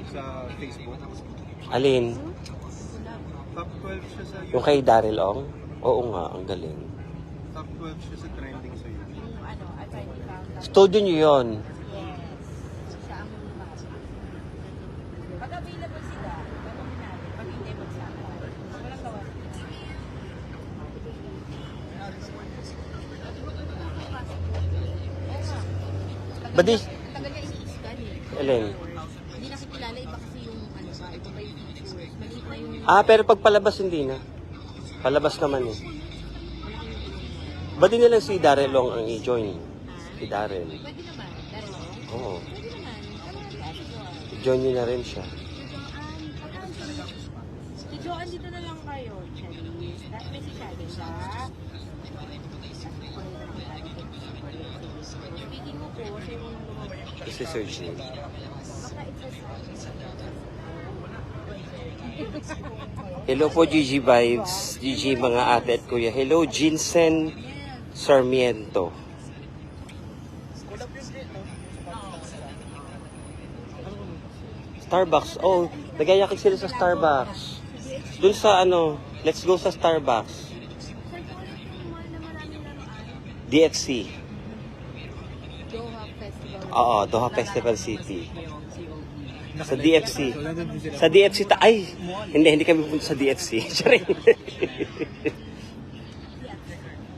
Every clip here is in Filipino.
sa Facebook. Alin? Top 12 siya sa Yung kay Daryl Ong? Oo nga, ang galing. Top 12 siya sa trending sa YouTube. Studio nyo yun. Yes. Siya ang lumabas. Pag available sila, gagawin natin. Pag hindi, magsama. Walang gawa. Ba di? Ang tagal niya i-scan eh. Alin? Hindi nakikilala, iba kasi yung ano ba, iba pa yung features. Maliit na yung... Ah, pero pag palabas hindi na. Palabas naman eh. Ba di nilang si Daryl Ong ang i-join? Si Daryl. Pwede naman. Daro? Oo. Pwede naman. Tama natin ate Joanne. I-join nyo na rin siya. Si Joanne, dito na lang kayo. Charis. May si Charis siya. Speaking mo po, siya yung unang lumabas. Kasi Sir Jim. Baka Hello po Gigi Vibes. Gigi mga ate at kuya. Hello Jinsen Sarmiento. Starbucks. Oh, nagayakik sila sa Starbucks. Dun sa ano, let's go sa Starbucks. DFC. Doha Festival. Oo, Doha Festival City. Sa DFC. Sa DFC ay, hindi kami pupunta sa DFC. Charing.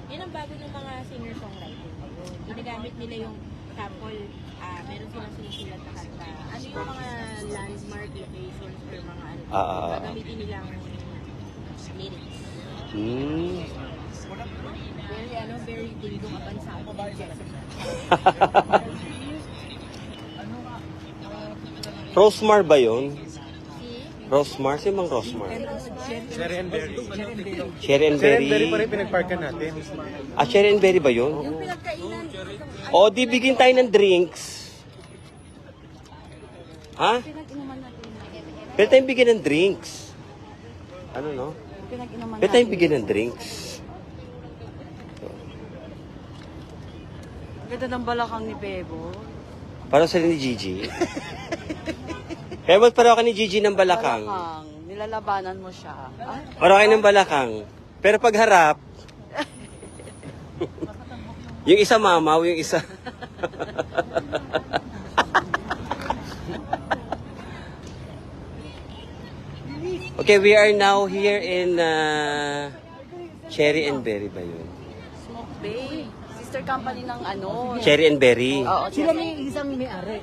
Yan ang bago ng mga singer-songwriter ngayon. Ginagamit nila yung sample, meron silang sinusulat na kanta. Ano yung mga landmark locations or mga ano, gagamitin nilang lyrics. Very dingdong abansado. Rosemar ba yun? Si Rosemar? Si Mang Rosemar? Cherry and Berry. Cherry and Cherry and Berry Berry. pa rin pinagparkan natin. Ah, Cherry and Berry ba yun? yung pinagkainan, O, di bigyan tayo ng drinks. Ha? pinag-inuman natin. Pwede tayong bigyan ng drinks. Ano no? Pinag-inuman Pwede tayong bigyan ng drinks. Ganda ng balakang ni Bebo. Para sa ni Gigi. Kaya ba't pareho ka ni Gigi ng balakang? Balakang. Nilalabanan mo siya. Ah? Pareho kayo ng balakang. Pero pag harap, yung isa mamaw, yung isa... Okay, we are now here in Cherry and Berry ba yun? Smoke Bay. Sister company ng ano. Cherry and Berry. Oo, Sila may isang may-ari.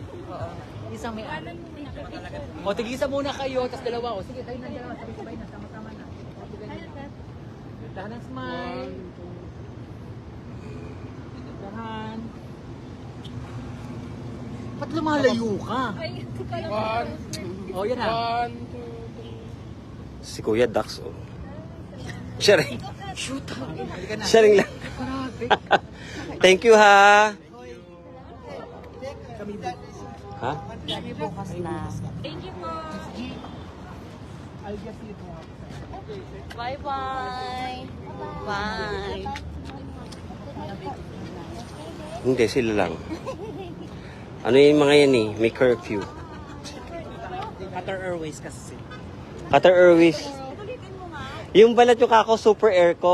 Isang may-ari. O, tigisa muna kayo, tapos dalawa. O, sige, tayo na dalawa. Sabay-sabay na, sama-sama na. Dahan ang smile. Dahan. Ba't lumalayo ka? O, yan na. Si Kuya Dax, oh. Sharing. Shoot out. Sharing lang. Thank you, ha. Ha? Kami bukas na. Thank you po. Bye-bye. Bye. Hindi, sila lang. Ano yung mga yan eh? May curfew. Qatar Airways kasi. Qatar Airways. Yung balat yung kako, super aircon.